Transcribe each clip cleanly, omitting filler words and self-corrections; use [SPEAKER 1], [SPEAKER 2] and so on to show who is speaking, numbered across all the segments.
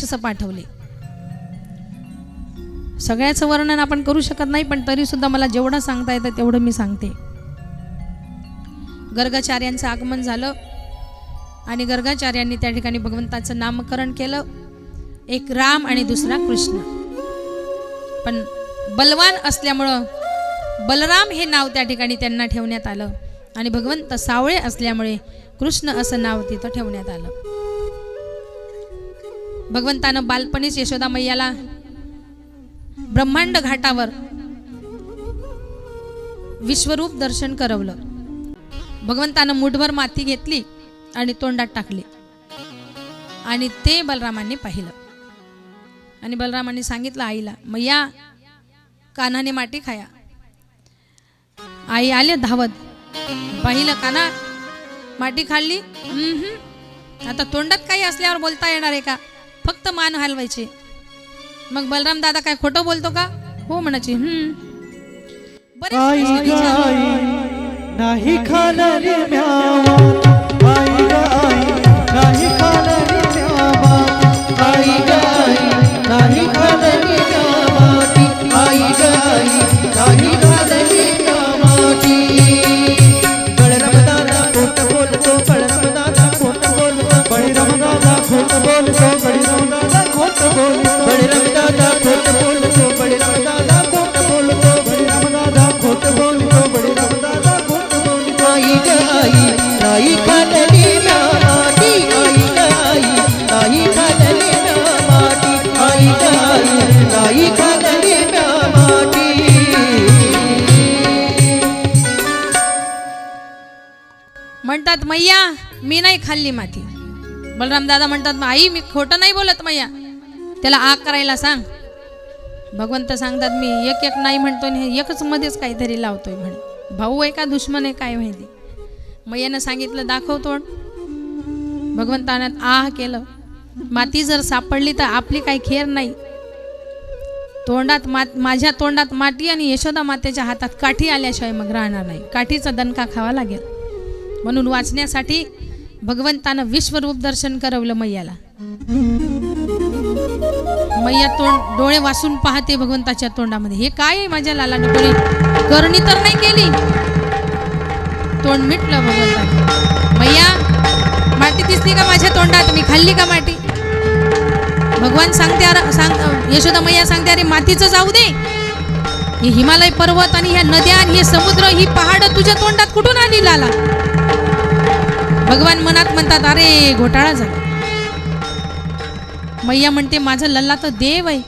[SPEAKER 1] राक्षस पाठवले. सगळ्याचं वर्णन आपण करू शकत नाही, पण तरी सुद्धा मला जेवढं सांगता येतं तेवढं मी सांगते. गर्गाचार्यांचं आगमन झालं आणि गर्गाचार्यांनी त्या ठिकाणी भगवंताचं नामकरण केलं. एक राम आणि दुसरा कृष्ण. पण बलवान असल्यामुळं बलराम हे नाव त्या ठिकाणी त्यांना ठेवण्यात आलं आणि भगवंत सावळे असल्यामुळे कृष्ण असं नाव तिथं ठेवण्यात आलं. भगवंतानं बालपणीच यशोदा मैयाला ब्रह्मांड घाटावर विश्वरूप दर्शन करवलं. भगवंतानं मुठभर माती घेतली आणि तोंडात टाकली आणि ते बलरामांनी पाहिलं. आणि बलरामांनी सांगितलं आईला, मैया कान्हाने माती खाया. आई आले धावत, पाहिलं कान्हा माती खाल्ली. आता तोंडात काही असल्यावर बोलता येणार आहे का? फक्त मान हलवायचे. मग बलराम दादा काय खोटं बोलतो का? हो म्हणायचे.
[SPEAKER 2] नाही खालरी म्यावा, आई गाई नाही खालरी म्यावा, आई गाई नाही खालरी म्यावाटी, आई गाई नाही खालरी म्यावाटी. बळराम दादा खोट बोलतो, बळराम दादा खोट बोलतो, बळराम दादा खोट बोलतो, बळराम दादा खोट बोलतो, बळराम दादा खोट बोलतो, बळराम दादा खोट बोलतो, बळराम दादा खोट बोलतो, बळराम दादा खोट बोलतो. आई गाई नाही खालरी म्यावाटी, आई गाई नाही खालरी म्यावाटी, आई गाई नाही खालरी म्यावाटी.
[SPEAKER 1] म्हणतात मैया मी नाही खाल्ली माती. बलराम दादा म्हणतात आई मी खोटं नाही बोलत मैया, त्याला आग करायला सांग. भगवंत सांगतात मी एक एक नाही म्हणतोय, हे एकच मध्येच काहीतरी लावतोय म्हणे. भाऊ आहे का दुश्मन आहे काय माहिती. मैयानं सांगितलं दाखव तोंड. भगवंतानं आह केलं. माती जर सापडली तर आपली काही खेर नाही. तोंडात माझ्या तोंडात माती आणि यशोदा मातेच्या हातात काठी आल्याशिवाय मग राहणार नाही. काठीचा दणका खावा लागेल. म्हणून वाचण्यासाठी भगवंतानं विश्वरूप दर्शन करवलं मैयाला. मैया तोंड डोळे वासून पाहते भगवंताच्या तोंडामध्ये. हे काय आहे माझ्या लालानं कोणी करणी तर नाही केली. तोंड मिटलं भगवंताने. मैया माती दिसली का माझ्या तोंडात? मी खाल्ली का माती? भगवान सांगते यशोदा मैया सांगते अरे मातीचं जाऊ दे. हे हिमालय पर्वत आणि ह्या नद्या आणि हे समुद्र ही पहाड तुझ्या तोंडात कुठून आली लाला? भगवान मनात म्हणतात अरे घोटाळा झाला. मैया म्हणते माझं लल्ला तर देव आहे.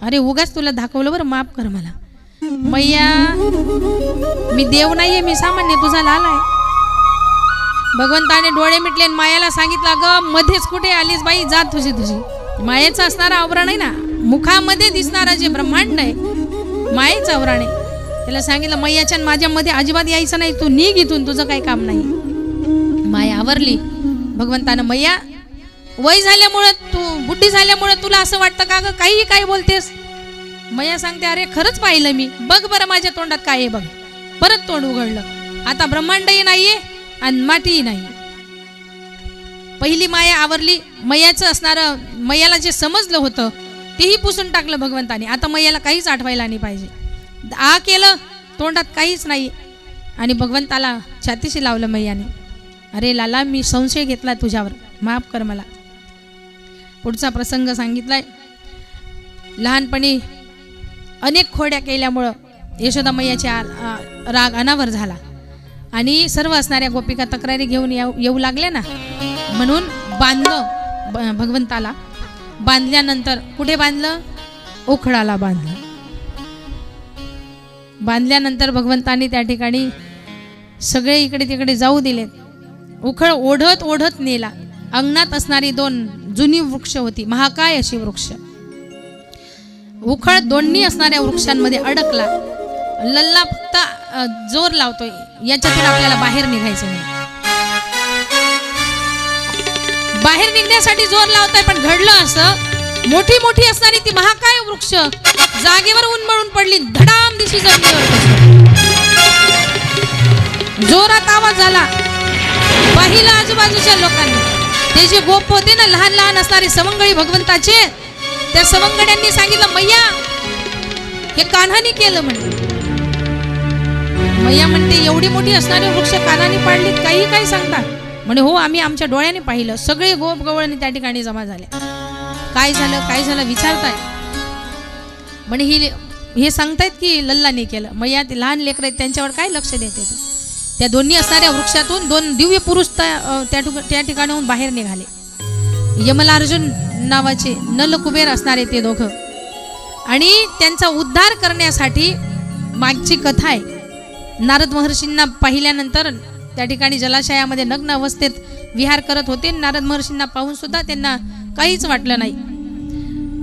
[SPEAKER 1] अरे उगाच तुला दाखवलं बरं, माफ कर मला. मैया मी देव नाहीये, मी सामान्य तुझा लाला आहे. भगवंताने डोळे मिटले आणि मायाला सांगितलं ग मध्येच कुठे आलीस बाई, जा तुझी तुझी. मायेचं असणारा आवरण आहे ना, मुखामध्ये दिसणारा जे ब्रह्मांड आहे मायेचं आवरण आहे. त्याला सांगितलं मैयाच्या माझ्यामध्ये अजिबात यायचं नाही, तू निघ इथून, तुझं काही काम नाही. माया आवरली. भगवंतानं मैया वय झाल्यामुळे तू बुद्धी झाल्यामुळे तुला असं वाटतं का ग काहीही काय बोलतेस? मैया सांगते अरे खरंच पाहिलं मी, बघ बरं माझ्या तोंडात काय आहे बघ. परत तोंड उघडलं. आता ब्रह्मांडही नाहीये आणि मातीही नाही. पहिली माया आवरली. मैयाचं असणारं मैयाला जे समजलं होतं तेही पुसून टाकलं भगवंताने. आता मैयाला काहीच आठवायला नाही पाहिजे. आ केलं, तोंडात काहीच नाही. आणि भगवंताला छातीशी लावलं मैयाने. अरे लाला मी संशय घेतला तुझ्यावर, माफ कर मला. पुढचा प्रसंग सांगितलाय. लहानपणी अनेक खोड्या केल्यामुळं यशोदा मैयाच्या राग अनावर झाला आणि सर्व असणाऱ्या गोपिका तक्रारी घेऊन येऊ लागल्या ना, म्हणून बांधलं भगवंताला. बांधल्यानंतर कुठे बांधलं? उखळाला बांधलं. बांधल्यानंतर भगवंतानी त्या ठिकाणी सगळे इकडे तिकडे जाऊ दिलेत. उखळ ओढत ओढत नेला. अंगणात असणारी 2 जुनी वृक्ष होती, महाकाय अशी वृक्ष. उखळ दोन्ही असणाऱ्या वृक्षांमध्ये अडकला. लल्ला फक्त जोर लावतोय, याच्यातून आपल्याला बाहेर निघायचं नाही. बाहेर निघण्यासाठी जोर लावताय, पण घडलं असं मोठी मोठी असणारी ती महाकाय वृक्ष जागेवर उन्मळून पडली. धडाम दिशी जमिनीवर जोरात आवाज झाला. पाहिलं आजूबाजूच्या लोकांनी. ते जे गोप होते ना लहान लहान असणारे सवंगडी भगवंताचे, त्या सवंगड्यांनी सांगितलं मैया हे कान्हाने केलं म्हणे. मैया म्हणते एवढी मोठी असणारे वृक्ष कान्हाने पाडलीत, काही काय सांगतात म्हणे. हो आम्ही आमच्या डोळ्याने पाहिलं. सगळे गोप गवळणी त्या ठिकाणी जमा झाले. काय झालं विचारताय म्हणे. हे सांगतायत की लल्लाने केलं. मैया ते लहान लेकर आहेत त्यांच्यावर काय लक्ष देते. त्या दोन्ही असणाऱ्या वृक्षातून 2 दिव्य पुरुष त्या ठिकाणाहून बाहेर निघाले. यमलार्जुन नावाचे नलकुबेर असणारे ते दोघं, आणि त्यांचा उद्धार करण्यासाठी मागची कथा आहे. नारद महर्षींना पाहिल्यानंतर त्या ठिकाणी जलाशयामध्ये नग्न अवस्थेत विहार करत होते. नारद महर्षींना पाहून सुद्धा त्यांना काहीच वाटलं नाही.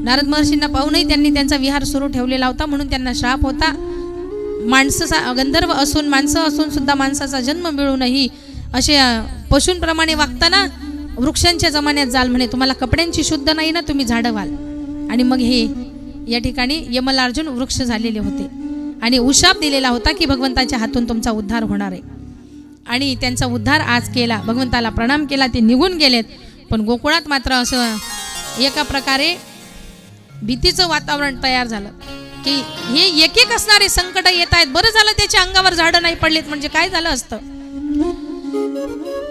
[SPEAKER 1] नारद महर्षींना पाहूनही त्यांनी त्यांचा विहार सुरू ठेवलेला होता, म्हणून त्यांना श्राप होता. माणसं गंधर्व असून माणसं असून सुद्धा माणसाचा जन्म मिळूनही असे पशूंप्रमाणे वागताना वृक्षांच्या जमान्यात जाल म्हणे. तुम्हाला कपड्यांची शुद्ध नाही ना, तुम्ही झाडं व्हाल. आणि मग हे या ठिकाणी यमलार्जुन वृक्ष झालेले होते आणि उशाप दिलेला होता की भगवंताच्या हातून तुमचा उद्धार होणार आहे. आणि त्यांचा उद्धार आज केला. भगवंताला प्रणाम केला. ते निघून गेलेत. पण गोकुळात मात्र असं एका प्रकारे भीतीचं वातावरण तयार झालं की हे एक एक असणारे संकट येत आहेत. बरं झालं त्याच्या अंगावर झाडं नाही पडलेत, म्हणजे काय झालं असतं.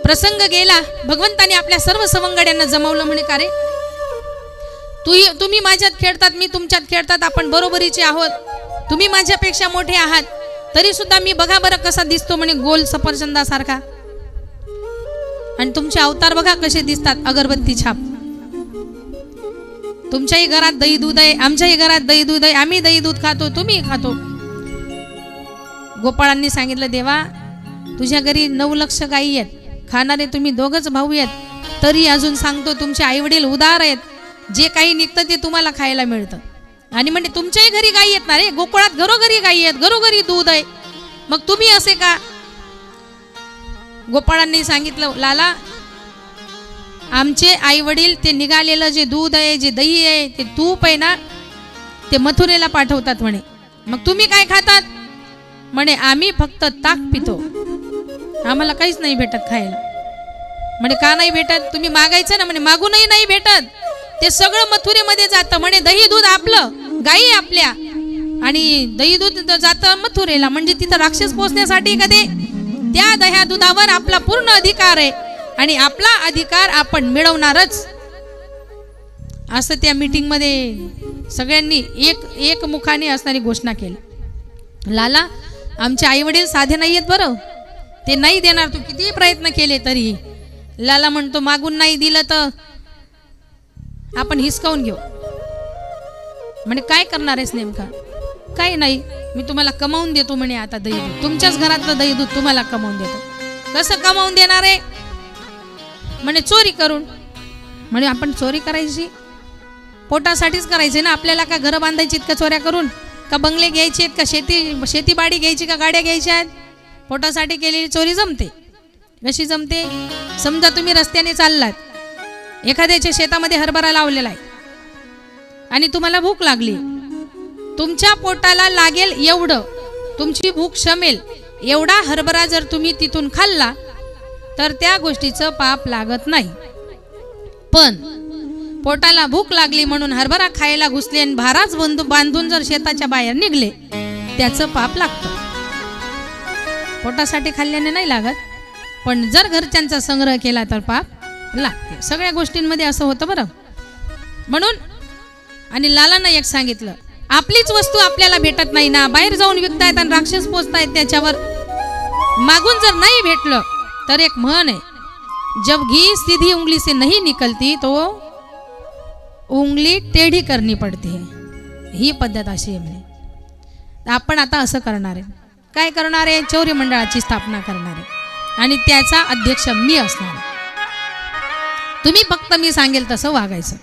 [SPEAKER 1] प्रसंग गेला. भगवंताने आपल्या सर्व सवंगड्यांना जमवलं म्हणे. का रे तुम्ही माझ्यात खेळतात, मी तुमच्यात खेळतात, आपण बरोबरीचे आहोत. तुम्ही माझ्यापेक्षा मोठे आहात, तरी सुद्धा मी बघा बरं कसा दिसतो म्हणे, गोल सफरचंदासारखा. आणि तुमचे अवतार बघा कसे दिसतात, अगरबत्ती छाप. तुमच्याही घरात दही दूध आहे, आमच्याही घरात दही दूध आहे. आम्ही दही दूध खातो, तुम्ही खातो. गोपाळांनी सांगितलं देवा तुझ्या घरी 9 लक्ष गायी आहेत, खाणारे तुम्ही दोघच भाऊ आहेत, तरी अजून सांगतो तुमचे आई वडील उदार आहेत. जे काही निघतं ते तुम्हाला खायला मिळतं. आणि म्हणजे तुमच्याही घरी गायी आहेत ना रे, गोकुळात घरोघरी गायी आहेत, घरोघरी दूध आहे, मग तुम्ही असे का. गोपाळांनी सांगितलं लाला आमचे आई वडील ते निघालेलं जे दूध आहे, जे दही आहे, ते तूप आहे ना, ते मथुरेला पाठवतात म्हणे. मग तुम्ही काय खातात म्हणे. आम्ही फक्त ताक पितो, आम्हाला काहीच नाही भेटत खायला. म्हणे का नाही भेटत, तुम्ही मागायचं ना म्हणे. मागूनही नाही भेटत, ते सगळं मथुरेमध्ये जातं म्हणे. दही दूध आपलं, गायी आपल्या, आणि दही दूध जातं मथुरेला. म्हणजे तिथं राक्षस पोचण्यासाठी कधी त्या दह्या दुधावर आपला पूर्ण अधिकार आहे आणि आपला अधिकार आपण मिळवणारच, असं त्या मीटिंग मध्ये सगळ्यांनी एक मुखाने असणारी घोषणा केली. लाला आमचे आई वडील साधे नाही आहेत बरं, ते नाही देणार, तू किती प्रयत्न केले तरी. लाला म्हणतो मागून नाही दिलं तर आपण हिसकावून घेऊ. म्हणे काय करणार आहेस नेमका. काही नाही, मी तुम्हाला कमावून देतो म्हणे. आता दही दूध तुमच्याच घरातलं दही दूध तुम्हाला कमावून देतो. कसं कमावून देणार आहे म्हणे. चोरी करून. म्हणे आपण चोरी करायची, पोटासाठीच करायची ना, आपल्याला का घरं बांधायची का चोऱ्या करून, का बंगले घ्यायचे आहेत, का शेतीबाडी घ्यायची, का गाड्या घ्यायच्या आहेत. पोटासाठी केलेली चोरी जमते. कशी जमते. समजा तुम्ही रस्त्याने चाललात, एखाद्याच्या शेतामध्ये हरभरा लावलेला आहे आणि तुम्हाला भूक लागली. तुमच्या पोटाला लागेल एवढं, तुमची भूक शमेल एवढा हरभरा जर तुम्ही तिथून खाल्ला तर त्या गोष्टीचं पाप लागत नाही. पण पोटाला भूक लागली म्हणून हरभरा खायला घुसले आणि भाराच बांधून जर शेताच्या बाहेर निघले, त्याचं पाप लागतं. पोटासाठी खाल्ल्याने नाही लागत, पण जर घरच्यांचा संग्रह केला तर पाप लागते. सगळ्या गोष्टींमध्ये असं होतं बरं. म्हणून आणि लालांना एक सांगितलं, आपलीच वस्तू आपल्याला भेटत नाही ना, बाहेर जाऊन विकतायत आणि राक्षस पोचतायत त्याच्यावर. मागून जर नाही भेटलं तर एक म्हण आहे, जब घी सीधी उंगली से नहीं निकलती तो उंगली टेढ़ी करनी पडते. ही पद्धत अशी आहे म्हणे. आपण आता असं करणार आहे. काय करणार आहे. चौर्य मंडळाची स्थापना करणार आहे आणि त्याचा अध्यक्ष मी असणार आहे. तुम्ही फक्त मी सांगेल तसं वागायचं.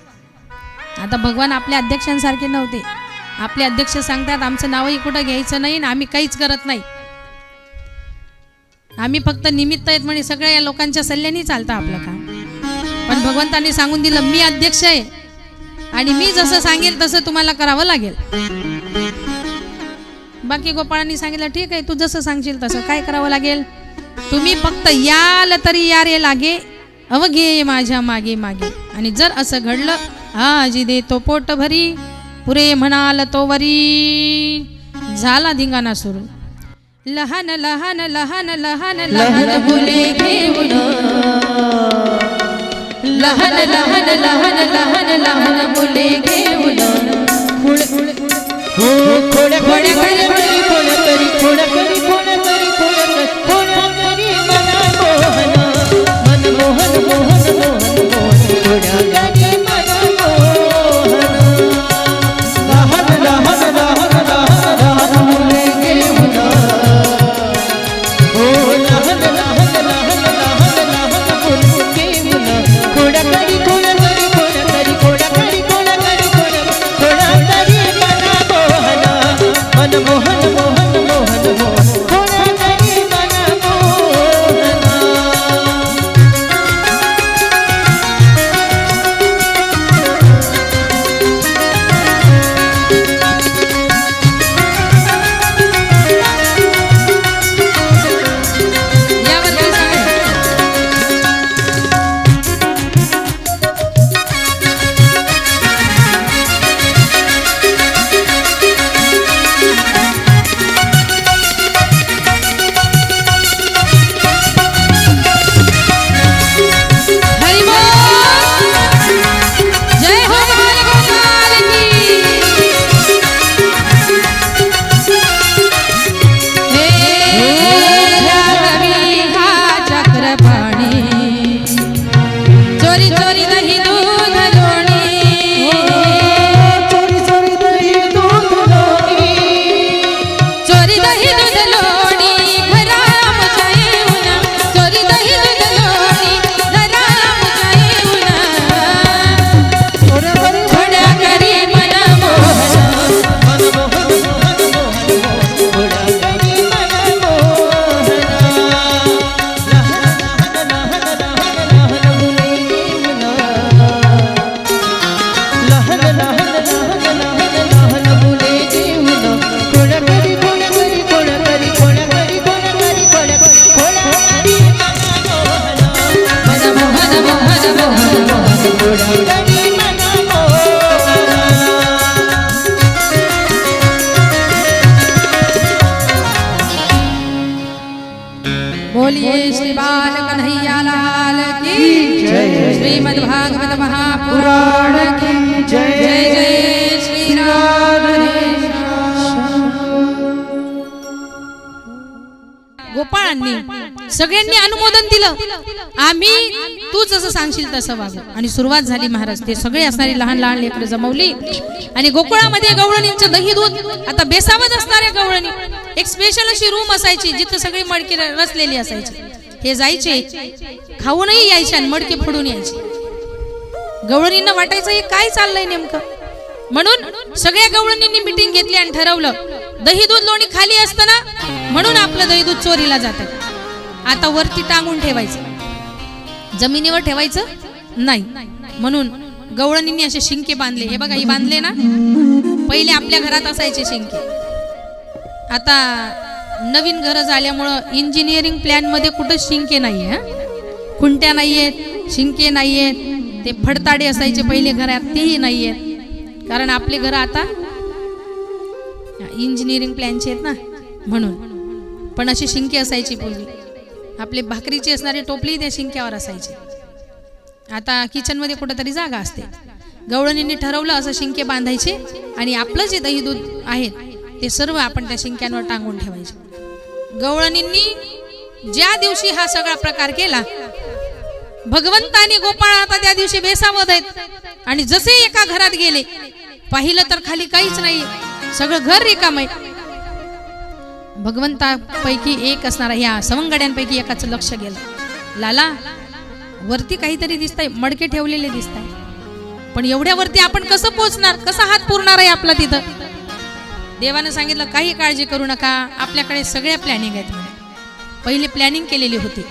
[SPEAKER 1] आता भगवान आपल्या अध्यक्षांसारखे नव्हते. आपले अध्यक्ष सांगतात आमचं नावही कुठं घ्यायचं नाही आणि आम्ही काहीच करत नाही, आम्ही फक्त निमित्त आहेत म्हणे. सगळ्या या लोकांच्या सल्ल्याने चालतं आपलं काम. पण भगवंतांनी सांगून दिलं मी अध्यक्ष आहे आणि मी जसं सांगेल तसं तुम्हाला करावं लागेल. बाकी गोपाळांनी सांगितलं ठीक आहे, तू जसं सांगशील तसं काय करावं लागेल. तुम्ही फक्त याल तरी या रे लागे, अवघे माझ्या मागे मागे. आणि जर असं घडलं आजी देतो पोट भरी पुरे म्हणाल तो वरी. झाला धिंगाणा सुरू. लहान लहान लहान लहान लहान मुले घेऊन लहान लहान लहान लहान लहान मुले घेऊन
[SPEAKER 2] खोड्या खोड्या करी खोड्या करी खोड्या करी खोड्या करी खोड्या करी खोड्या करी मन मोहन मोहन मोहन मोहन मोहन खोड्या करी मन मोहन. लहान लहान लहान लहान लहान मुले घेऊन हो लहान लहान लहान लहान लहान मुले घेऊन खोड्या करी खोड्या करी खोड्या करी खोड्या करी खोड्या करी खोड्या करी मन मोहन मोहन मोहन मोहन खोड्या करी मन मोहन.
[SPEAKER 1] यावरती सांगा. हरी बोल. जय हो बाल गोपाल की. हे राघवी हा चक्रपाणी चोरी चोरी दही दूध लोणी.
[SPEAKER 2] चोरी चोरी दही दूध लोणी
[SPEAKER 1] चोरी दही दूध लोणी घराम येऊन चोरी दही दूध लोणी घराम येऊन
[SPEAKER 2] खोड्या करी
[SPEAKER 1] खोड्या करी मन मोहन.
[SPEAKER 2] मन मोहन मोहन मोहन मोहन खोड्या करी मन मोहन. लहान लहान लहान लहान मुले घेऊन लहान लहान लहान लहान लहान मुले घेऊन खोड्या करी खोड्या करी खोड्या करी खोड्या करी खोड्या करी खोड्या करी
[SPEAKER 1] मन मोहन मोहन मोहन मोहन.
[SPEAKER 2] खोड्या करी मन मोहन.
[SPEAKER 1] बोलिए श्री बाल कन्हैया लाल की
[SPEAKER 2] जय.
[SPEAKER 1] श्रीमद् भागवत महापुराण की
[SPEAKER 2] जय.
[SPEAKER 1] जय जय श्री राम. गोपाळांनी सगळ्यांनी अनुमोदन दिलं. आम्ही तू जसं सांगशील तसं वागू. आणि सुरुवात झाली महाराज. ते सगळे असणारी लहान लहान लेकरं जमवली आणि गोकुळामध्ये गवळणींचं दही दूध. आता बेसावत असणाऱ्या गवळणी एक स्पेशल अशी रूम असायची जिथं सगळी मडकी रचलेली असायची. हे जायचे खाऊनही यायचे आणि मडकी फोडून यायचे. गवळणींना वाटायचं हे काय चाललंय नेमकं. म्हणून सगळ्या गवळणींनी मिटिंग घेतली आणि ठरवलं दही दूध लोणी खाली असतं ना म्हणून आपलं दही दूध चोरीला जातं. आता वरती टांगून ठेवायचं, जमिनीवर ठेवायचं नाही. म्हणून गवळणींनी असे शिंके बांधले. हे बघा, ही बांधले ना. पहिले आपल्या घरात असायचे शिंके. आता नवीन घर झाल्यामुळं इंजिनिअरिंग प्लॅन मध्ये कुठं शिंके नाहीये. खुंट्या नाहीयेत, शिंके नाहीयेत. ते फडताडे असायचे पहिले घरात, तेही नाहीयेत. कारण आपले घर आता इंजिनिअरिंग प्लॅनचे आहेत ना म्हणून. पण अशी शिंके असायची पूर्वी. आपले भाकरीची असणारी टोपली त्या शिंक्यावर असायची. आता किचनमध्ये कुठेतरी जागा असते. गवळणींनी ठरवलं असं शिंके बांधायचे आणि आपलं जे दही दूध आहेत ते सर्व आपण त्या शिंक्यांवर टांगून ठेवायचे. गवळणींनी ज्या दिवशी हा सगळा प्रकार केला, भगवंत आणि गोपाळ आता त्या दिवशी बेसावध आहेत. आणि जसे एका घरात गेले पाहिलं तर खाली काहीच नाही, सगळं घर रिकाम आहे. भगवंतापैकी एक असणारा ह्या सवंगड्यांपैकी एकाचं लक्ष गेलं. लाला, वरती काहीतरी दिसतंय, मडके ठेवलेले दिसताय. पण एवढ्या वरती आपण कसं पोहोचणार, कसा हात पुरणार आहे आपला तिथं. देवानं सांगितलं काही काळजी करू नका, आपल्याकडे सगळ्या प्लॅनिंग आहेत म्हणे. पहिले प्लॅनिंग केलेली होती.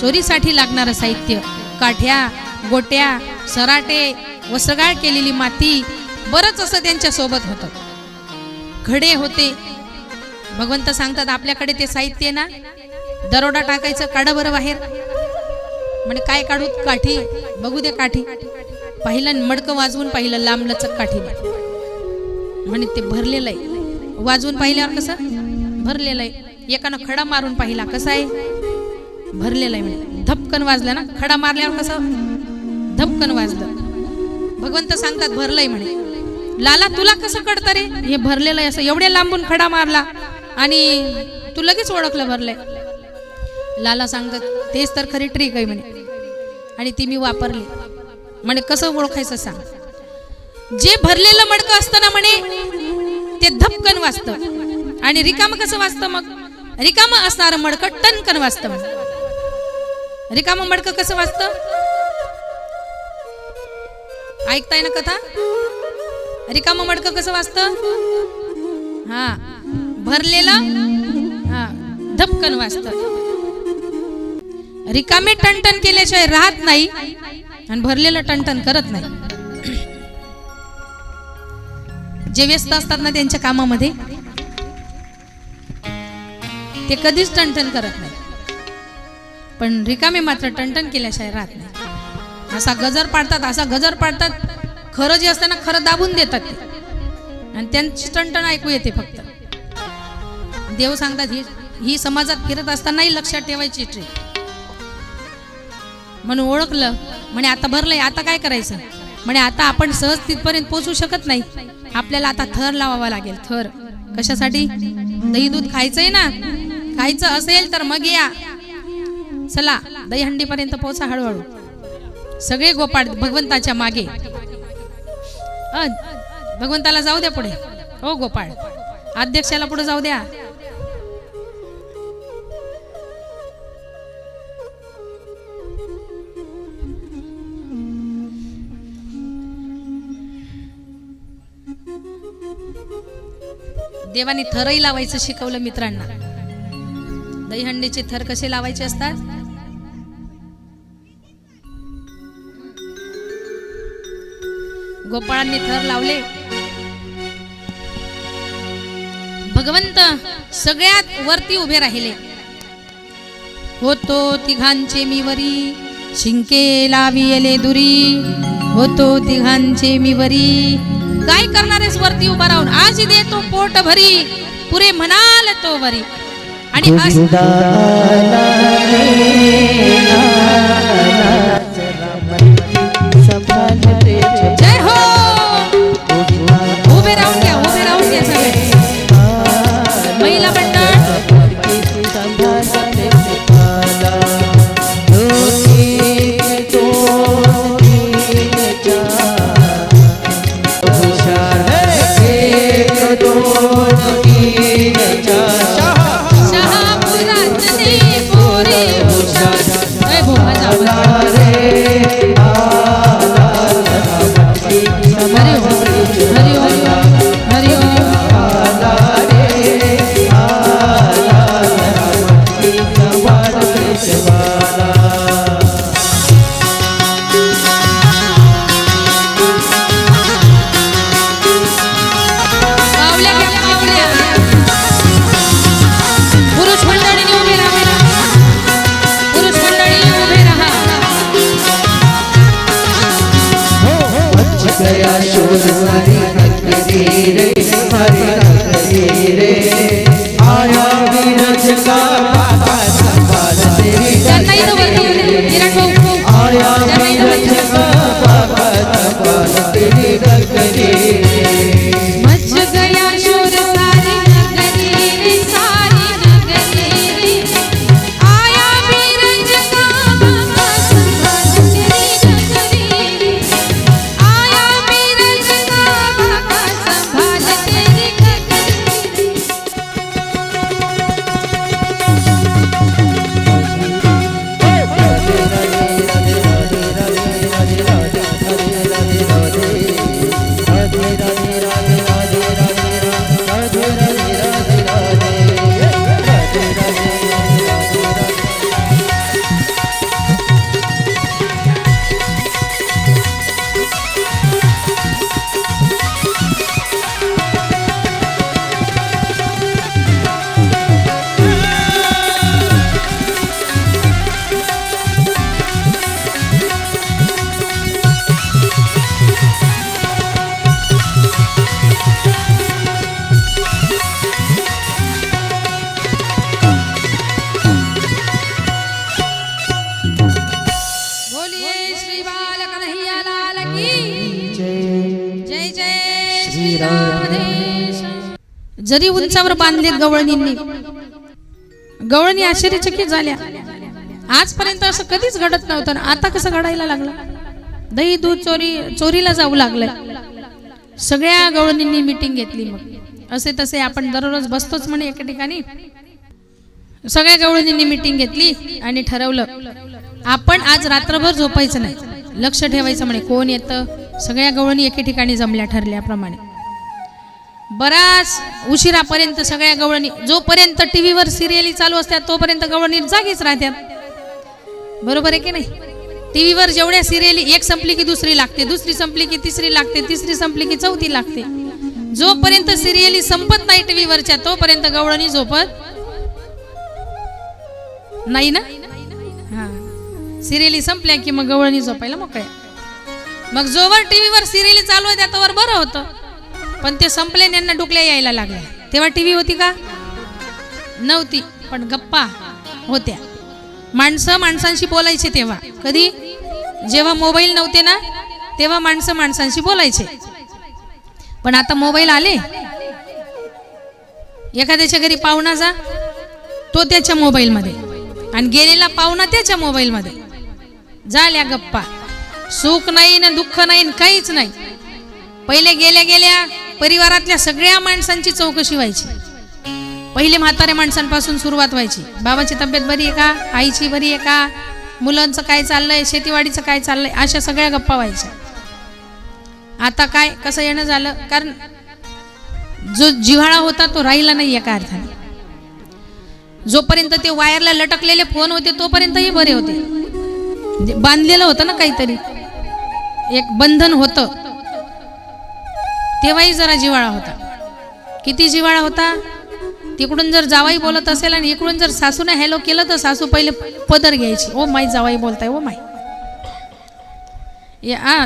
[SPEAKER 1] चोरीसाठी लागणारं साहित्य, काठ्या, गोट्या, सराटे, वसगाळ केलेली माती, बरंच असं त्यांच्या सोबत होतं. घडे होते. भगवंत सांगतात आपल्याकडे ते साहित्य ना, दरोडा टाकायचं, काढा बरं बाहेर. म्हणे काय काढू काठी, बघू दे काठी. पाहिलं मडकं वाजवून पाहिलं, लांब लचक काठी म्हणे ते भरलेलं आहे. वाजवून पाहिल्यावर कसं भरलेलं आहे. एकानं खडा मारून पाहिला, कसा आहे भरलेला आहे म्हणे. धपकन वाजलं ना, खडा मारल्यावर कसं धपकन वाजलं. भगवंत सांगतात भरलंय म्हणे. लाला तुला कसं कळतं रे हे भरलेलं आहे? असं एवढ्या लांबून खडा मारला आणि तू लगेच ओळखलं भरलंय. लाला सांगतात तेच तर खरी ट्रिक आहे म्हणे आणि ती मी वापरली. म्हणे कसं ओळखायचं सांग. जे भरलेलं मडकं असतं ना म्हणे ते धपकन वाजतं आणि रिकामं कसं वाजतं? मग रिकामं असणारं मडकं टनकन वाजतं. म्हणे रिकामं मडकं कसं वाजतं? ऐकताय ना कथा? रिकामं मडकं कसं वाजतं? हा, भरलेलं हा धपकन वाजतं. रिकामे टनटन केल्याशिवाय राहत नाही आणि भरलेलं टनटन करत नाही. जे व्यस्त असतात ना त्यांच्या कामामध्ये ते कधीच टनटन करत नाही, पण रिकामे मात्र टनटन केल्याशिवाय राहत नाही. असा गजर पाडतात, असा गजर पाडतात, खरं जे असतं ना खरं दाबून देतात ते आणि त्यांची टनटन ऐकू येते फक्त. देव सांगतात ही समाजात फिरत असतानाही लक्षात ठेवायची ट्रिक. म्हणून ओळखलं म्हणे आता भरलंय, आता काय करायचं? म्हणे आता आपण सहज तिथपर्यंत पोहोचू शकत नाही, आपल्याला आता थर लावावा लागेल. थर कशासाठी? दही दूध खायचंय ना, खायचं असेल तर मग या, चला दहीहंडी पर्यंत पोहोचा हळूहळू. सगळे गोपाळ भगवंताच्या मागे. भगवंताला जाऊ द्या पुढे, हो गोपाळ अध्यक्षाला पुढे जाऊ द्या. देवाने थरही लावायचं शिकवलं मित्रांना. दहीहंडीचे थर कसे लावायचे असतात? गोपाळांनी थर लावले. भगवंत सगळ्यात वरती उभे राहिले. होतो तिघांचे मी वरी, शिंके लाविले दुरी. होतो तिघांचे मी वरी. काय करणारेस वरती उभा राहून? आज देतो पोट भरी, पुरे म्हणाल तो वरी. आणि जय हो. उभे राहून घ्या, उभे राहून घ्या सगळे. महिला मंडळ राधेश. जरी उंचावर बांधलेत गवळणींनी, गवळणी आश्चर्यचकित झाल्या. आजपर्यंत असं कधीच घडत नव्हतं, आता कसं घडायला लागलं. दही दूध चोरीला जाऊ लागलं. सगळ्या गवळणींनी मीटिंग घेतली. मग असे तसे आपण दररोज बसतोच म्हणे एका ठिकाणी. सगळ्या गवळणींनी मीटिंग घेतली आणि ठरवलं आपण आज रात्रभर झोपायचं नाही, लक्ष ठेवायचं म्हणे कोण येतं. सगळ्या गवळणी एके ठिकाणी जमल्या ठरल्याप्रमाणे. बराच उशिरापर्यंत सगळ्या गवळणी, जोपर्यंत टीव्हीवर सिरियली चालू असतात तोपर्यंत गवळणी जागीच राहतात. बरोबर आहे की नाही. टीव्हीवर जेवढ्या सिरियली, एक संपली की दुसरी लागते, दुसरी संपली की तिसरी लागते, तिसरी संपली की चौथी लागते. जोपर्यंत सिरियली संपत नाही टीव्हीवरच्या तोपर्यंत गवळणी झोपत नाही ना. हा, सिरियली संपल्या की मग गवळणी झोपायला मोकळ्या. मग जोवर टीव्हीवर सिरियली चालू आहे त्यावर बरं होतं, पण ते संपले यांना डुकल्या यायला लागल्या. तेव्हा टीव्ही होती का? नव्हती, पण गप्पा होत्या. माणसं माणसांशी बोलायचे तेव्हा. कधी? जेव्हा मोबाईल नव्हते ना तेव्हा माणसं माणसांशी बोलायचे. पण आता मोबाईल आले. एखाद्याच्या घरी पाहुणा जा, तो त्याच्या मोबाईलमध्ये, आणि गेलेला पाहुणा त्याच्या मोबाईलमध्ये. झाल्या गप्पा. सुख नाही ना दुःख नाही, काहीच नाही. पहिले गेल्या गेल्या परिवारातल्या सगळ्या माणसांची चौकशी व्हायची. पहिले म्हाताऱ्या माणसांपासून सुरुवात व्हायची. बाबाची तब्येत बरी आहे का, आईची बरी आहे का, मुलांचं काय चाललंय, शेतीवाडीचं काय चाललंय, अशा सगळ्या गप्पा व्हायच्या. आता काय कसं येणं झालं, कारण जो जिव्हाळा होता तो राहिला नाही एका अर्थाने. जोपर्यंत ते वायरला लटकलेले फोन होते तोपर्यंतही बरे होते. म्हणजे बांधलेलं होतं ना काहीतरी, एक बंधन होतं, तेव्हाही जरा जिव्हाळा होता. किती जिव्हाळा होता. तिकडून जर जावाई बोलत असेल आणि इकडून जर सासूने हॅलो केलं तर सासू पहिले पदर घ्यायची. ओ माई जावाई बोलताय, ओ माई.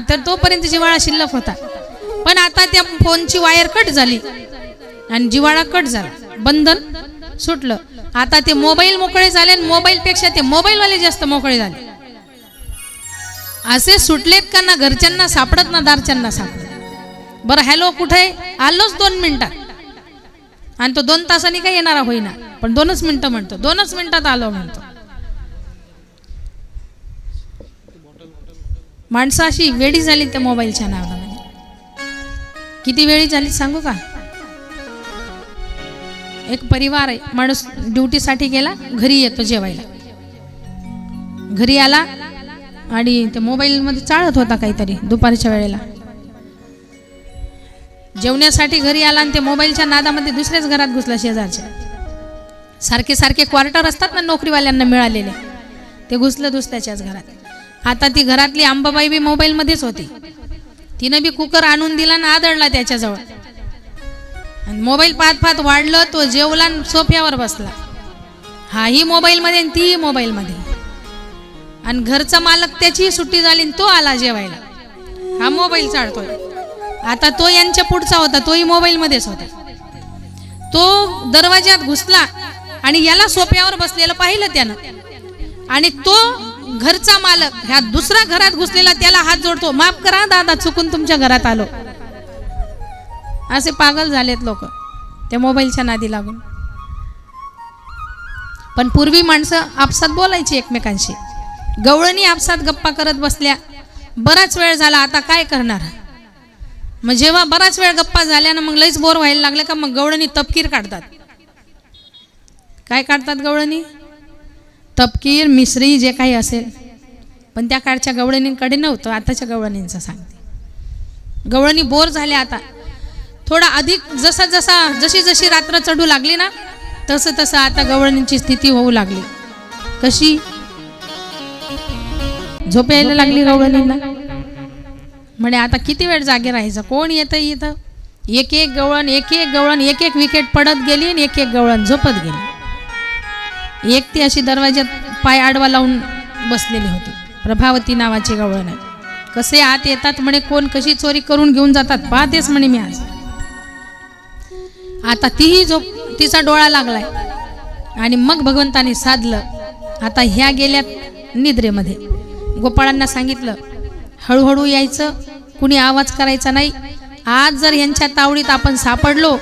[SPEAKER 1] तर तोपर्यंत जिव्हाळा शिल्लक होता. पण आता त्या फोनची वायर कट झाली आणि जिव्हाळा कट झाला, बंधन सुटलं. आता ते मोबाईल मोकळे झाले आणि मोबाईलपेक्षा ते मोबाईलवाले जास्त मोकळे झाले. असे सुटलेत का ना घरच्यांना सापडत ना दारच्यांना सापडत. बरं हॅलो कुठे, आलोच 2 मिनिटात, आणि तो 2 तासांनी काही येणारा होईना, पण 2च मिनिटं म्हणतो, 2च मिनिटात आलो म्हणतो. माणसं अशी वेडी झाली त्या मोबाईलच्या नावाने. किती वेळी झाली सांगू का. एक परिवार आहे, माणूस ड्युटीसाठी गेला, घरी येतो जेवायला. घरी आला आणि ते मोबाईलमध्ये चाळत होता काहीतरी दुपारच्या वेळेला. जेवण्यासाठी घरी आला आणि ते मोबाईलच्या नादामध्ये दुसऱ्याच घरात घुसला, शेजारच्या. सारखे सारखे क्वार्टर असतात ना नोकरीवाल्यांना मिळालेले, ते घुसलं दुसऱ्याच्याच घरात. आता ती घरातली अंबाबाई बी मोबाईलमध्येच होती. तिनं बी कुकर आणून दिला आणि आदळला त्याच्याजवळ, आणि मोबाईल पाहत पाहत वाढलं. तो जेवला आणि सोफ्यावर बसला. हाही मोबाईलमध्ये आणि तीही मोबाईलमध्ये. आणि घरचा मालक त्याची सुट्टी झाली आणि तो आला जेवायला. हा मोबाईल चाळतोय. आता तो यांच्या पुढचा होता, तोही मोबाईलमध्येच होता. तो दरवाज्यात घुसला आणि याला सोफ्यावर बसलेलं पाहिलं त्यानं, आणि तो घरचा मालक ह्या दुसऱ्या घरात घुसलेला त्याला हात जोडतो, माफ करा दादा, चुकून तुमच्या घरात आलो. असे पागल झालेत लोक त्या मोबाईलच्या नादी लागून. पण पूर्वी माणसं आपसात बोलायची एकमेकांशी. गवळणी आपसात गप्पा करत बसल्या. बराच वेळ झाला, आता काय करणार. मग जेव्हा बराच वेळ गप्पा झाल्या ना, मग लईच बोर व्हायला लागले का मग गवळणी तपकीर काढतात. काय काढतात गवळणी? तपकीर, मिसरी, जे काही असेल. पण त्या काळच्या गवळणींकडे नव्हतं, आताच्या गवळणींचं सांगते. गवळणी बोर झाल्या आता. थोडा अधिक जशी जशी रात्र चढू लागली ना तसं तसं आता गवळणींची स्थिती होऊ लागली. कशी? झोप यायला लागली गवळणींना. म्हणे आता किती वेळ जागे राहायचं, कोण येतं इथं. एक एक गवळण एक एक विकेट पडत गेली आणि एक एक गवळण झोपत गेली. एक ती अशी दरवाज्यात पाय आडवा लावून बसलेली होती. प्रभावती नावाची गवळण आहे. कसे आत येतात म्हणे, कोण कशी चोरी करून घेऊन जातात पाहतेच म्हणे मी आज. आता तीही झोप, तिचा डोळा लागलाय. आणि मग भगवंताने साधलं. आता ह्या गेल्यात निद्रेमध्ये. गोपाळांना सांगितलं हळूहळू यायचं, कुणी आवाज करायचा नाही, आज जर यांच्या तावडीत आपण सापडलो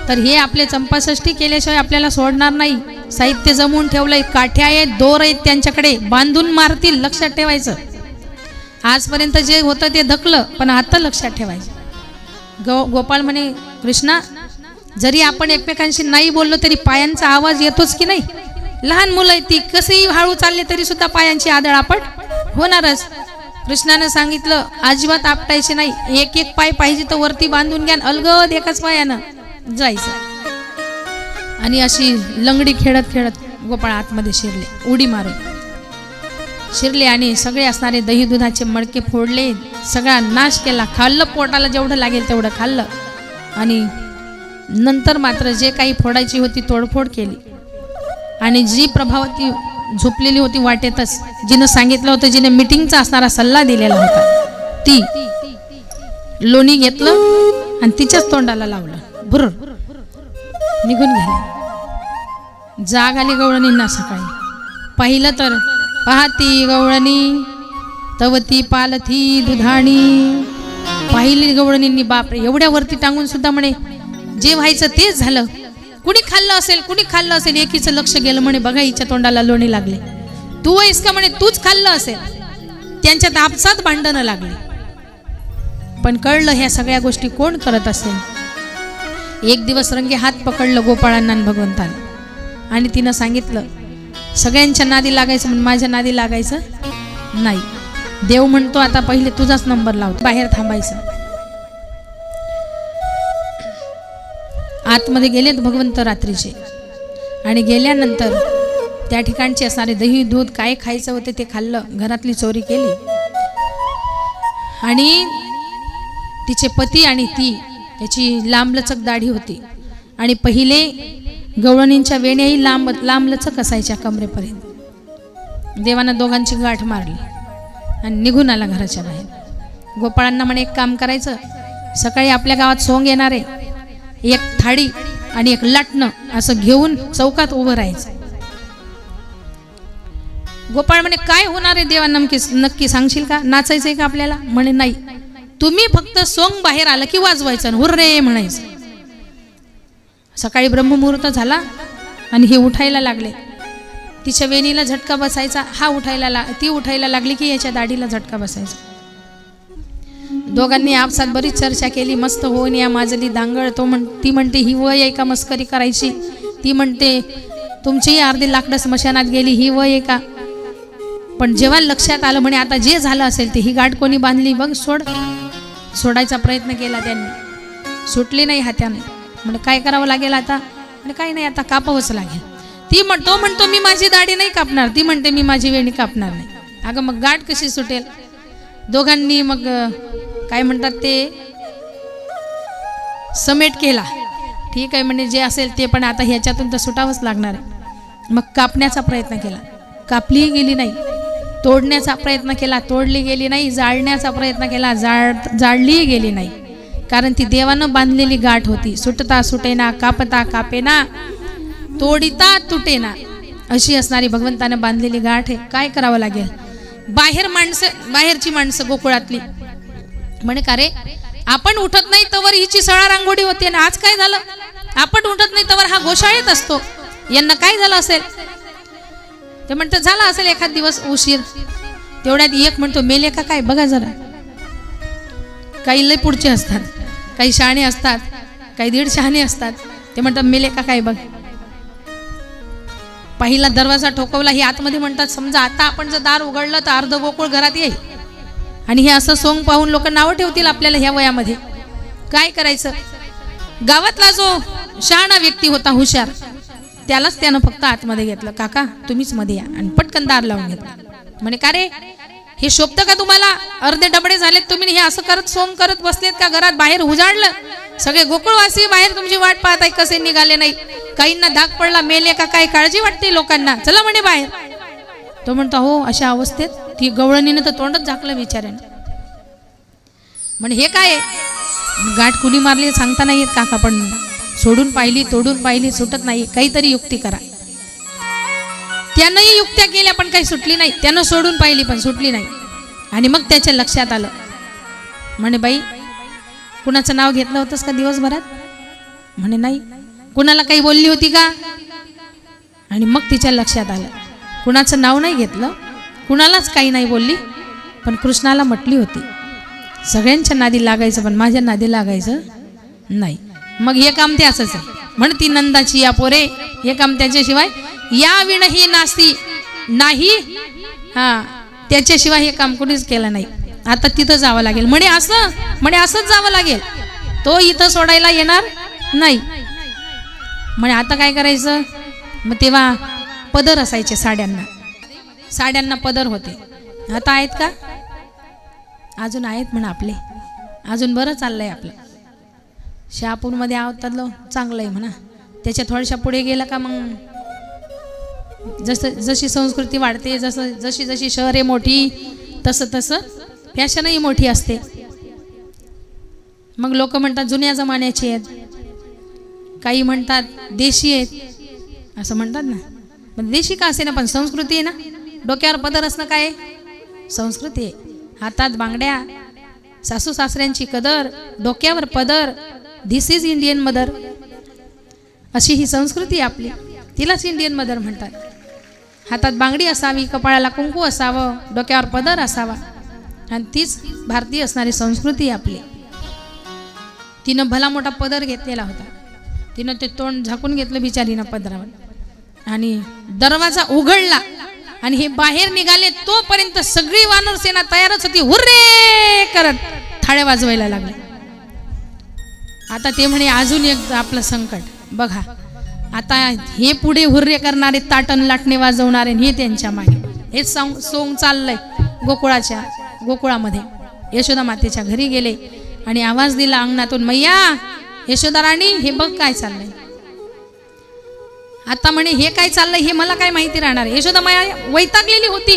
[SPEAKER 1] तर हे आपले चंपाषष्ठी केल्याशिवाय आपल्याला सोडणार नाही. साहित्य जमवून ठेवलंय, काठ्या आहेत, दोर आहेत त्यांच्याकडे, बांधून मारतील, लक्षात ठेवायचं. आजपर्यंत जे होतं ते धकलं, पण आता लक्षात ठेवायचं. गोपाळ म्हणे, कृष्णा जरी आपण एकमेकांशी नाही बोललो तरी पायांचा आवाज येतोच की नाही. लहान मुलं आहेत ती, कसंही हळू चालले तरी सुद्धा पायांची आदळआपट होणारच. कृष्णानं सांगितलं अजिबात आपटायचे नाही, एक एक पाय पाहिजे तर वरती बांधून घ्या, अलगद एकाच पायानं जायचं. आणि अशी लंगडी खेळत खेळत गोपाळ आतमध्ये शिरले, उडी मारून शिरले आणि सगळे असणारे दही दुधाचे मडके फोडले, सगळा नाश केला, खाल्लं, पोटाला जेवढं लागेल तेवढं खाल्लं. आणि नंतर मात्र जे काही फोडायची होती तोडफोड केली. आणि जी प्रभावती झोपलेली होती वाटेतच, जिनं सांगितलं होतं, जिने मिटिंगचा असणारा सल्ला दिलेला होता, ती लोणी घेतलं आणि तिच्याच तोंडाला लावलं, भुर निघून गेले. जाग आली गवळणींना. सकाळी पाहिलं तर पाहती गवळणी तवती पालथी दुधाणी. पाहिली गवळणींनी, बापरे, एवढ्या वरती टांगून सुद्धा म्हणे जे व्हायचं तेच झालं. कुणी खाल्लं असेल, कुणी खाल्लं असेल. एकीचं लक्ष गेलं, म्हणे बघा हिच्या तोंडाला लोणी लागले. तू आहेस का, म्हणे तूच खाल्लं असेल. त्यांच्यात आपसात भांडणं लागली. पण कळलं ह्या सगळ्या गोष्टी कोण करत असेल. एक दिवस रंगे हात पकडलं गोपाळांना आणि भगवंताला, आणि तिनं सांगितलं सगळ्यांच्या नादी लागायचं म्हणून माझ्या नादी लागायचं नाही. देव म्हणतो आता पहिले तुझाच नंबर लावतो, बाहेर थांबायचं. आतमध्ये गेलेत भगवंत रात्रीचे. आणि गेल्यानंतर त्या ठिकाणचे असणारे दही दूध काय खायचं होते ते खाल्लं, घरातली चोरी केली. आणि तिचे पती आणि ती, त्याची लांबलचक दाढी होती आणि पहिले गवळणींच्या वेण्याही लांबलचक असायच्या कमरेपर्यंत. देवानं दोघांची गाठ मारली आणि निघून आला घराच्या बाहेर. गोपाळांना म्हणे एक काम करायचं, सकाळी आपल्या गावात सोंग येणार आहे, एक थाळी आणि एक लाटणं असं घेऊन चौकात उभं राहायचं. गोपाळ म्हणे काय होणार आहे देवा, नक्की सांगशील का, नाचायचंय का आपल्याला. म्हणे नाही, तुम्ही फक्त सोंग बाहेर आलं की वाजवायचं आणि हुर्रे म्हणायचं. सकाळी ब्रह्ममुहूर्त झाला आणि हे उठायला लागले. तिच्या वेणीला झटका बसायचा, ती उठायला लागली की याच्या दाढीला झटका बसायचा. दोघांनी आपसात बरीच चर्चा केली. मस्त होऊन या माजली दांगळ. ती म्हणते ही वय आहे का मस्करी करायची. ती म्हणते तुमचीही अर्धी लाकडं स्मशानात गेली, ही वय आहे का. पण जेव्हा लक्षात आलं, म्हणे आता जे झालं असेल ते, ही गाठ कोणी बांधली बघ, सोडायचा प्रयत्न केला त्यांनी, सुटली नाही हाताने. म्हणजे काय करावं लागेल आता. म्हणजे काही नाही, आता कापावंच लागेल. तो म्हणतो मी माझी दाढी नाही कापणार, ती म्हणते मी माझी वेणी कापणार नाही. अगं मग गाठ कशी सुटेल. दोघांनी मग काय म्हणतात ते समेट केला. ठीक आहे म्हणे जे असेल ते, पण आता ह्याच्यातून तर सुटावंच लागणार आहे. मग कापण्याचा प्रयत्न केला, कापलीही गेली नाही. तोडण्याचा प्रयत्न केला, तोडली गेली नाही. जाळण्याचा प्रयत्न केला, जाळलीही गेली नाही. कारण ती देवानं बांधलेली गाठ होती. सुटता सुटेना, कापता कापेना, तोडिता तुटेना, अशी असणारी भगवंतानं बांधलेली गाठ आहे. काय करावं लागेल. बाहेरची माणसं गोकुळातली म्हणे का रे, आपण उठत नाही तवर हिची सळा रांगोळी होते ना, आज काय झालं. आपण उठत नाही तवर हा गोशाळेत असतो, यांना काय झालं असेल. ते म्हणतात झाला असेल एखाद दिवस उशीर. तेवढ्यात एक म्हणतो मेले का काय बघा जरा. काही लय पुढचे असतात, काही शहाणे असतात, काही दीड शहाणे असतात. ते म्हणतात मेले का काय बघ. पहिला दरवाजा ठोकवला, हे आतमध्ये म्हणतात समजा आता आपण जर दार उघडलं तर अर्ध गोकुळ घरात येईल. आणि हे असं सोंग पाहून लोक नावं ठेवतील आपल्याला ह्या वयामध्ये. काय करायचं. गावातला जो शहाणा व्यक्ती होता हुशार, त्यालाच त्यानं फक्त आतमध्ये घेतलं. काका तुम्हीच मध्ये या, आणि पटकन दार लावून घेतलं. म्हणे का रे, हे शोभतं का तुम्हाला. अर्धे डबडे झालेत तुम्ही, हे असं करत सोंग करत बसलेत का. घरात बाहेर उजाडलं, सगळे गोकुळवासी बाहेर तुमची वाट पाहत आहे, कसे निघाले नाही. काहींना धाक पडला, मेले का काय, काळजी वाटते लोकांना, चला म्हणे बाहेर. तो म्हणतो हो अशा अवस्थेत. ती गवळणीनं तर तोंडच झाकलं बिचाऱ्यानं. म्हणे हे काय, गाठ कुणी मारली सांगता नाही येत काका, पण सोडून पाहिली, तोडून पाहिली, सुटत नाही, काहीतरी युक्ती करा. त्यानंही युक्त्या केल्या पण काही सुटली नाही. त्यानं सोडून पाहिली पण सुटली नाही. आणि मग त्याच्या लक्षात आलं, म्हणे बाई कुणाचं नाव घेतलं होतंस का दिवसभरात? म्हणे नाही. कुणाला काही बोलली होती का? आणि मग तिच्या लक्षात आलं कुणाचं नाव नाही घेतलं, कुणालाच काही नाही बोलली, पण कृष्णाला म्हटली होती. सगळ्यांच्या नादी लागायचं पण माझ्या नादी लागायचं नाही. मग हे काम ते असंच आहे. म्हणती नंदाची या पोरे, हे काम त्याच्याशिवाय या विण ही नास्ती नाही. हा, त्याच्याशिवाय हे काम कुणीच केलं नाही. आता तिथं जावं लागेल. म्हणे असंच जावं लागेल, तो इथं सोडायला येणार नाही. म्हणे आता काय करायचं? मग तेव्हा पदर असायचे साड्यांना पदर होते. आता आहेत का? अजून आहेत म्हणा आपले, अजून बरं चाललंय आपलं. शहापूरमध्ये आवतातलं चांगलं आहे म्हणा. त्याच्या थोड्याशा पुढे गेलं का मग जशी संस्कृती वाढते, जशी शहरे मोठी तसं फॅशनही मोठी असते. मग लोक म्हणतात जुन्या जमान्याची आहेत, काही म्हणतात देशी आहेत असं म्हणतात ना. पण देशी का असे ना, पण संस्कृती आहे ना. डोक्यावर पदर असणं काय संस्कृती आहे. हातात बांगड्या, सासू सासऱ्यांची कदर, डोक्यावर पदर, धिस इज इंडियन मदर. अशी ही संस्कृती आपली, तिलाच इंडियन मदर म्हणतात. हातात बांगडी असावी, कपाळाला कुंकू असावं, डोक्यावर पदर असावा, आणि तीच भारतीय असणारी संस्कृती आपली. तिनं भला मोठा पदर घेतलेला होता. तिनं ते तोंड झाकून घेतलं बिचारीनं पदरावर, आणि दरवाजा उघडला आणि हे बाहेर निघाले तोपर्यंत सगळी वानर सेना तयारच होती. हुर्रे करत थाळ्या वाजवायला लागले. आता ते म्हणे अजून एक आपलं संकट बघा. आता हे पुढे हुर्रे करणारे, ताटण लाटणे वाजवणारे, हे त्यांच्या मागे हे सोंग चाललंय. गोकुळामध्ये यशोदा मातेच्या घरी गेले आणि आवाज दिला अंगणातून, मैया यशोदा राणी, हे बघ काय चाललंय. आता म्हणे हे काय चाललंय हे मला काय माहिती राहणार. यशोदा माया वैतागलेली होती.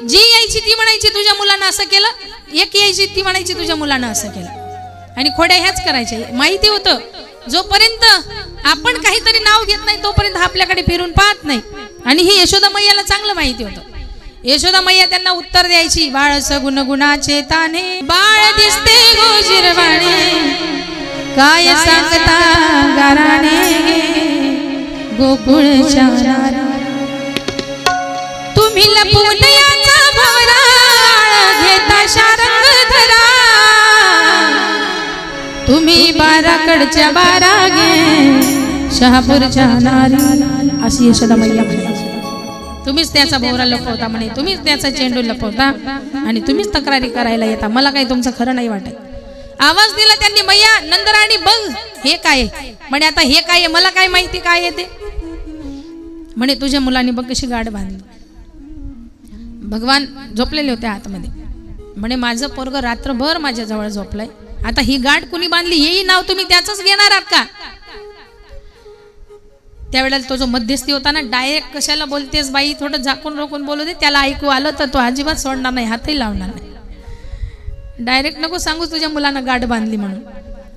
[SPEAKER 1] जी यायची ती म्हणायची तुझ्या मुलानं असं केलं, एक यायची ती म्हणायची तुझ्या मुलानं असं केलं, आणि खोड्या ह्याच करायच्या. माहिती होतं जोपर्यंत आपण काहीतरी नाव घेत नाही तोपर्यंत आपल्याकडे फिरून पाहत नाही. आणि ही यशोदा मैयाला चांगलं माहिती होतं. यशोदा मैया त्यांना उत्तर द्यायची, बाळ सगुण गुणाचे ताने, बाळ दिसते गोजिरवाणे, काय सांगता गाराणे गोकुळच्या नारी. तुम्ही लपून याचा भवरा घेता शारंग धरा, तुम्ही बाराकडच्या बारा गे शहापूरच्या नारी. अशी यशोदा मैया म्हणायची. तुम्हीच त्याचा भोवरा लपवता म्हणे, तुम्हीच त्याचा चेंडू लपवता, आणि तुम्हीच तक्रारी करायला येता. मला काही तुमचं खरं नाही वाटत. आवाज दिला त्यांनी, मैया नंदराणी बघ हे काय. म्हणे आता हे काय, मला काय माहिती काय येते. म्हणे तुझ्या मुलांनी बघ कशी गाठ बांधली. भगवान झोपलेले होते आतमध्ये. म्हणे माझं पोरग रात्रभर माझ्या जवळ झोपलंय, आता ही गाठ कुणी बांधली हेही नाव तुम्ही त्याचंच घेणार आहात का. त्यावेळेला तो जो मध्यस्थी होता ना, डायरेक्ट कशाला बोलतेस बाई, थोडं झाकून रोखून बोलू दे. त्याला ऐकू आलं तर तो अजिबात सोडणार नाही, हातही लावणार नाही. डायरेक्ट नको सांगू तुझ्या मुलानं गाठ बांधली म्हणून.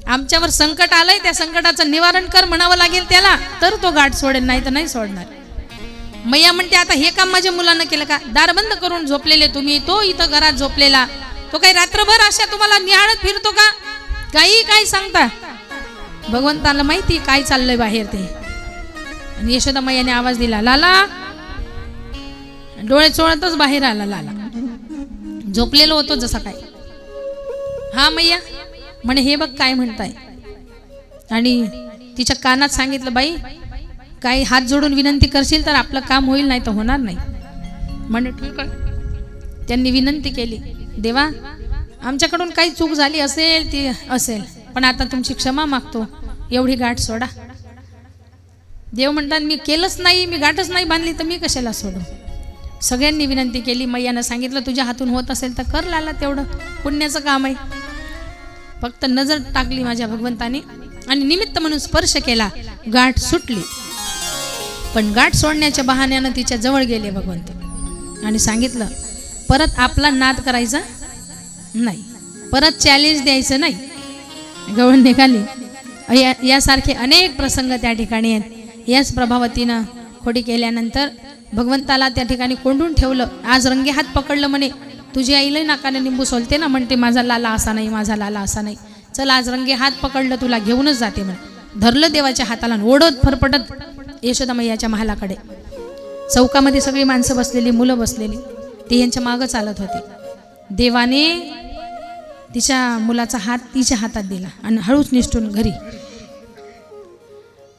[SPEAKER 1] आमच्यावर संकट आलंय, त्या संकटाचं निवारण कर म्हणावं लागेल त्याला, तर तो गाठ सोडेल, नाही तर नाही सोडणार. मैया म्हणते आता हे काम माझ्या मुलानं केलं का. दार बंद करून झोपलेले तुम्ही, तो इथं घरात झोपलेला, तो काही रात्रभर अशा तुम्हाला निहाळत फिरतो का. काही काय सांगता. भगवंताला माहिती काय चाललंय बाहेर ते. आणि यशोदा मैयाने आवाज दिला, लाला. डोळे चोळतच बाहेर आला लाला. झोपलेलो होतो जसा काय. हा मैया. म्हणे हे बघ काय म्हणताय. आणि तिच्या कानात सांगितलं, बाई काही हात जोडून विनंती करशील तर आपलं काम होईल, नाही तर होणार नाही. म्हणे ठीक आहे. त्यांनी विनंती केली, देवा आमच्याकडून काही चूक झाली असेल ती असेल, पण आता तुमची क्षमा मागतो, एवढी गाठ सोडा. देव म्हणतात मी केलंच नाही, मी गाठच नाही बांधली तर मी कशाला सोडू. सगळ्यांनी विनंती केली. मैयानं सांगितलं तुझ्या हातून होत असेल तर कर लाला, तेवढं पुण्याचं काम आहे. फक्त नजर टाकली माझ्या भगवंताने आणि निमित्त म्हणून स्पर्श केला, गाठ सुटली. पण गाठ सोडण्याच्या बहाण्यानं तिच्या जवळ गेले भगवंत आणि सांगितलं परत आपला नाद करायचा नाही, परत चॅलेंज द्यायचं नाही. गवळण निघाली. यासारखे अनेक प्रसंग त्या ठिकाणी आहेत. याच प्रभावतीनं खोडी केल्यानंतर भगवंताला त्या ठिकाणी कोंडून ठेवलं. आज रंगे हात पकडलं. म्हणे तुझी आईला नाकाने निंबू सोलते ना, म्हणते माझा लाला असा नाही, माझा लाला असा नाही. चल आज रंगे हात पकडलं, तुला घेऊनच जाते म्हणे. धरलं देवाच्या हाताला आणि ओढत फरफटत यशोदा मैयाच्या महालाकडे. चौकामध्ये सगळी माणसं बसलेली, मुलं बसलेली, ते यांच्या मागं चालत होते. देवाने तिच्या मुलाचा हात तिच्या हातात दिला आणि हळूच निष्ठून घरी.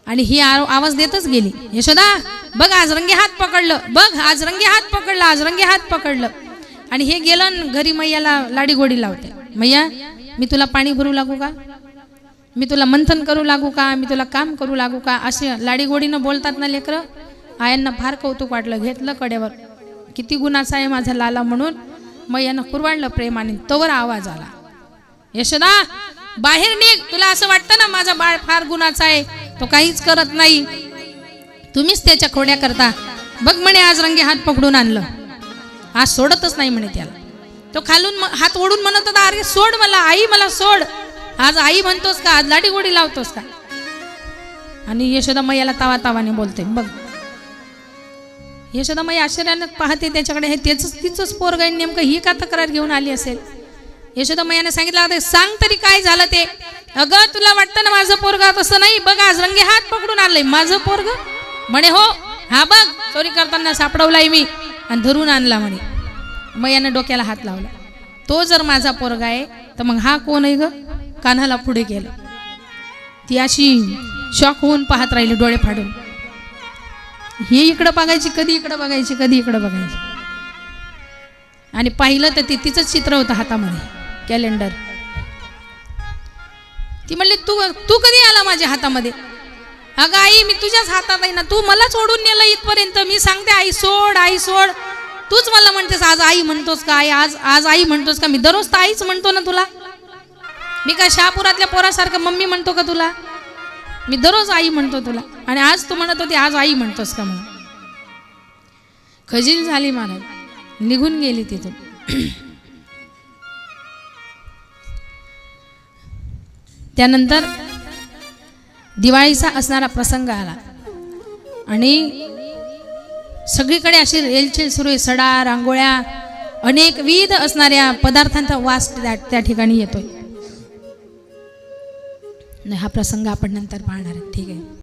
[SPEAKER 1] आणि ही आवाज देतच गेली, यशोदा बघ आज रंगे हात पकडलं, बघ आज रंगे हात पकडलं, आज रंगे हात पकडलं. आणि हे गेलं घरी मैयाला लाडी गोडी लावते. मैया मी तुला पाणी भरू लागू का, मी तुला मंथन करू लागू का, मी तुला काम करू लागू का, असे लाडीगोडीनं बोलतात ना लेकरं. आयांना फार कौतुक वाटलं, घेतलं कडेवर, किती गुणाचा आहे माझा लाला म्हणून मैयानं कुरवाडलं प्रेमाने. तोवर आवाज आला, यशोदा बाहेर निघ, तुला असं वाटतं ना माझा बाळ फार गुणाचा आहे, तो काहीच करत नाही, तुम्हीच त्याच्या खोड्या करता. बघ म्हणे आज रंगे हात पकडून आणलं, आज सोडतच नाही म्हणे त्याला. तो खालून हात ओढून म्हणत होता, अरे सोड मला आई, मला सोड, आज आई म्हणतोस का, आज लाडी गोडी लावतोस का. आणि यशोदा मैयाला तावा तावाने बोलते. बघ यशोदा मैया आश्चर्याने पाहते त्याच्याकडे, हे तिचंच पोरग आहे, नेमकं ही का तक्रार घेऊन आली असेल. यशोदा मैयाने सांगितलं, सांग तरी काय झालं ते. अगं तुला वाटतं ना माझं पोरग, तसं नाही, बघ आज रंगे हात पकडून आणलंय माझं पोरग. म्हणे हो, हा बघ चोरी करताना सापडवलाय मी आणि धरून आणला म्हणे. मैयानं डोक्याला हात लावला. तो जर माझा पोरगा आहे तर मग हा कोण आहे ग. कान्हाला पुढे गेलं. ती अशी शॉक होऊन पाहत राहिली डोळे फाडून. ही इकडं बघायची, कधी इकडं बघायची, कधी इकडं बघायची. आणि पाहिलं तर ते तिचंच चित्र होतं हातामध्ये, कॅलेंडर. ती म्हणली, तू कधी आला माझ्या हातामध्ये. अगं आई मी तुझ्याच हातात आहे ना, तू मला सोडून नेलं इथपर्यंत. मी सांगते आई सोड, आई सोड, तूच मला म्हणतेस आज आई म्हणतोस का, आई आज आई म्हणतोस का. मी दररोज तर आईच म्हणतो ना तुला. मी काय शहापुरातल्या पोरासारखं मम्मी म्हणतो का तुला. मी दररोज आई म्हणतो तुला, आणि आज तू म्हणत होती आज आई म्हणतोस का म्हणून. खजील झाली महाराज, निघून गेली तिथून. त्यानंतर दिवाळीचा असणारा प्रसंग आला आणि सगळीकडे अशी रेलचेल सुरू आहे. सडा, रांगोळ्या, अनेक विध असणाऱ्या पदार्थांचा वास त्या ठिकाणी येतोय. हा प्रसंग आपण नंतर पाहणार आहे. ठीक आहे.